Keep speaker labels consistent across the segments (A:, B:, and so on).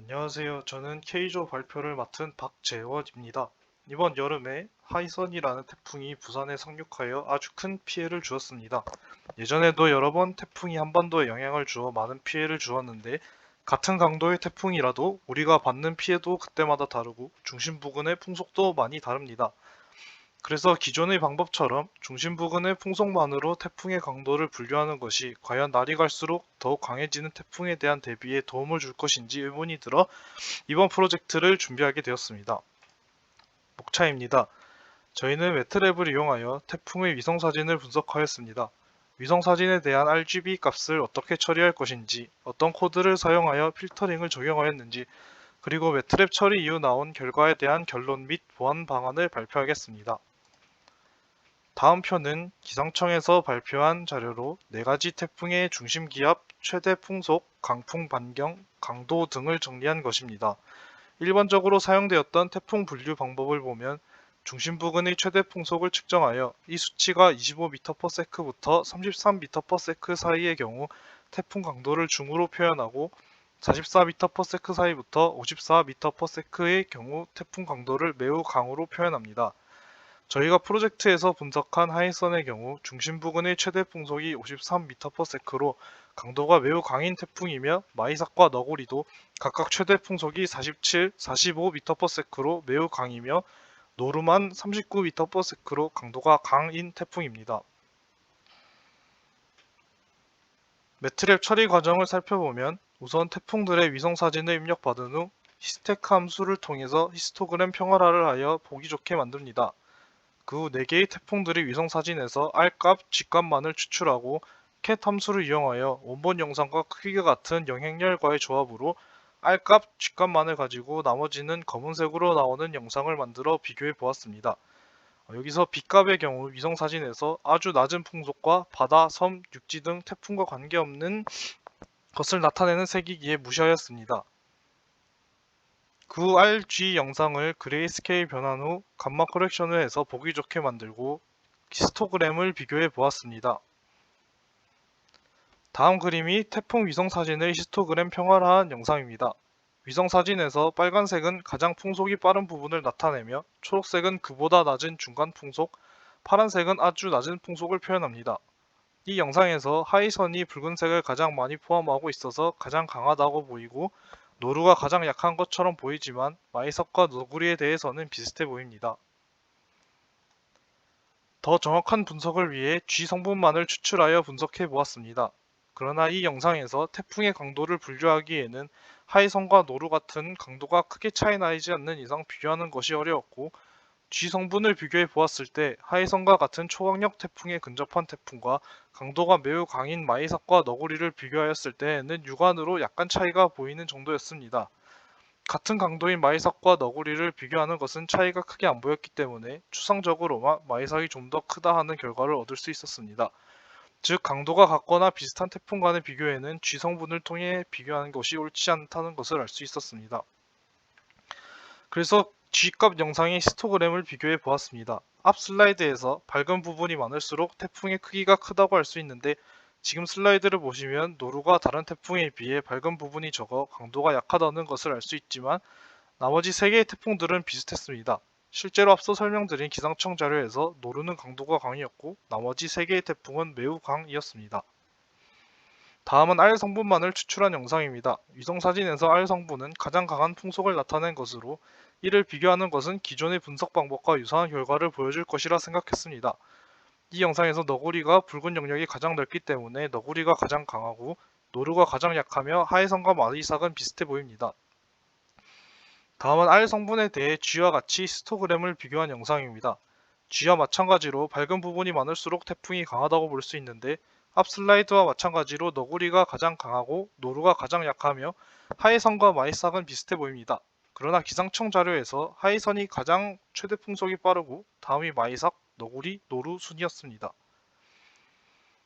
A: 안녕하세요. 저는 K조 발표를 맡은 박재원입니다. 이번 여름에 하이선이라는 태풍이 부산에 상륙하여 아주 큰 피해를 주었습니다. 예전에도 여러 번 태풍이 한반도에 영향을 주어 많은 피해를 주었는데 같은 강도의 태풍이라도 우리가 받는 피해도 그때마다 다르고 중심 부근의 풍속도 많이 다릅니다. 그래서 기존의 방법처럼 중심 부근의 풍속만으로 태풍의 강도를 분류하는 것이 과연 날이 갈수록 더욱 강해지는 태풍에 대한 대비에 도움을 줄 것인지 의문이 들어 이번 프로젝트를 준비하게 되었습니다. 목차입니다. 저희는 매트랩을 이용하여 태풍의 위성사진을 분석하였습니다. 위성사진에 대한 RGB 값을 어떻게 처리할 것인지, 어떤 코드를 사용하여 필터링을 적용하였는지, 그리고 매트랩 처리 이후 나온 결과에 대한 결론 및 보완 방안을 발표하겠습니다. 다음 표는 기상청에서 발표한 자료로 4가지 태풍의 중심 기압, 최대 풍속, 강풍 반경, 강도 등을 정리한 것입니다. 일반적으로 사용되었던 태풍 분류 방법을 보면 중심 부근의 최대 풍속을 측정하여 이 수치가 25m/s부터 33m/s 사이의 경우 태풍 강도를 중으로 표현하고 44m/s 사이부터 54m/s의 경우 태풍 강도를 매우 강으로 표현합니다. 저희가 프로젝트에서 분석한 하이선의 경우 중심 부근의 최대 풍속이 53m/s로 강도가 매우 강인 태풍이며 마이삭과 너구리도 각각 최대 풍속이 47, 45m/s로 매우 강이며 노르만 39m/s로 강도가 강인 태풍입니다. 매트랩 처리 과정을 살펴보면 우선 태풍들의 위성사진을 입력받은 후 히스테크 함수를 통해서 히스토그램 평활화를 하여 보기 좋게 만듭니다. 그 후 4개의 태풍들의 위성사진에서 R값, G값만을 추출하고 cat 함수를 이용하여 원본 영상과 크기가 같은 영행열과의 조합으로 R값, G값만을 가지고 나머지는 검은색으로 나오는 영상을 만들어 비교해 보았습니다. 여기서 B값의 경우 위성사진에서 아주 낮은 풍속과 바다, 섬, 육지 등 태풍과 관계없는 것을 나타내는 색이기에 무시하였습니다. 그 후 RG 영상을 그레이스케일 변환 후 감마 커렉션을 해서 보기 좋게 만들고 히스토그램을 비교해 보았습니다. 다음 그림이 태풍 위성사진의 히스토그램 평활화한 영상입니다. 위성사진에서 빨간색은 가장 풍속이 빠른 부분을 나타내며 초록색은 그보다 낮은 중간 풍속, 파란색은 아주 낮은 풍속을 표현합니다. 이 영상에서 하이선이 붉은색을 가장 많이 포함하고 있어서 가장 강하다고 보이고 노루가 가장 약한 것처럼 보이지만 마이석과 너구리에 대해서는 비슷해 보입니다. 더 정확한 분석을 위해 G 성분만을 추출하여 분석해 보았습니다. 그러나 이 영상에서 태풍의 강도를 분류하기에는 하이선과 노루 같은 강도가 크게 차이 나지 않는 이상 비교하는 것이 어려웠고 G 성분을 비교해 보았을 때 하이선과 같은 초강력 태풍에 근접한 태풍과 강도가 매우 강인 마이삭과 너구리를 비교하였을 때에는 육안으로 약간 차이가 보이는 정도였습니다. 같은 강도인 마이삭과 너구리를 비교하는 것은 차이가 크게 안 보였기 때문에 추상적으로만 마이삭이 좀 더 크다 하는 결과를 얻을 수 있었습니다. 즉 강도가 같거나 비슷한 태풍 간의 비교에는 G 성분을 통해 비교하는 것이 옳지 않다는 것을 알 수 있었습니다. 그래서 G값 영상의 히스토그램을 비교해 보았습니다. 앞 슬라이드에서 밝은 부분이 많을수록 태풍의 크기가 크다고 할 수 있는데 지금 슬라이드를 보시면 노루가 다른 태풍에 비해 밝은 부분이 적어 강도가 약하다는 것을 알 수 있지만 나머지 3개의 태풍들은 비슷했습니다. 실제로 앞서 설명드린 기상청 자료에서 노루는 강도가 강이었고 나머지 3개의 태풍은 매우 강이었습니다. 다음은 R 성분만을 추출한 영상입니다. 위성사진에서 R 성분은 가장 강한 풍속을 나타낸 것으로 이를 비교하는 것은 기존의 분석 방법과 유사한 결과를 보여줄 것이라 생각했습니다. 이 영상에서 너구리가 붉은 영역이 가장 넓기 때문에 너구리가 가장 강하고 노루가 가장 약하며 하해성과 마이삭은 비슷해 보입니다. 다음은 R 성분에 대해 G와 같이 히스토그램을 비교한 영상입니다. G와 마찬가지로 밝은 부분이 많을수록 태풍이 강하다고 볼 수 있는데 앞 슬라이드와 마찬가지로 너구리가 가장 강하고 노루가 가장 약하며 하이선과 마이삭은 비슷해 보입니다. 그러나 기상청 자료에서 하이선이 가장 최대 풍속이 빠르고 다음이 마이삭, 너구리, 노루 순이었습니다.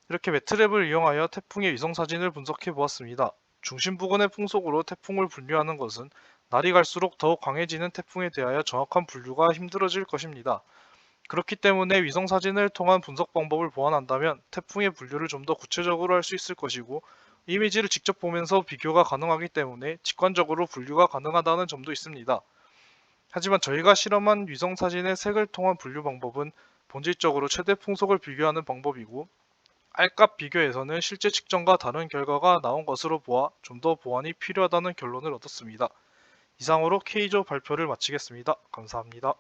A: 이렇게 매트랩을 이용하여 태풍의 위성사진을 분석해 보았습니다. 중심 부근의 풍속으로 태풍을 분류하는 것은 날이 갈수록 더욱 강해지는 태풍에 대하여 정확한 분류가 힘들어질 것입니다. 그렇기 때문에 위성사진을 통한 분석 방법을 보완한다면 태풍의 분류를 좀 더 구체적으로 할 수 있을 것이고 이미지를 직접 보면서 비교가 가능하기 때문에 직관적으로 분류가 가능하다는 점도 있습니다. 하지만 저희가 실험한 위성 사진의 색을 통한 분류 방법은 본질적으로 최대 풍속을 비교하는 방법이고, R값 비교에서는 실제 측정과 다른 결과가 나온 것으로 보아 좀 더 보완이 필요하다는 결론을 얻었습니다. 이상으로 K조 발표를 마치겠습니다. 감사합니다.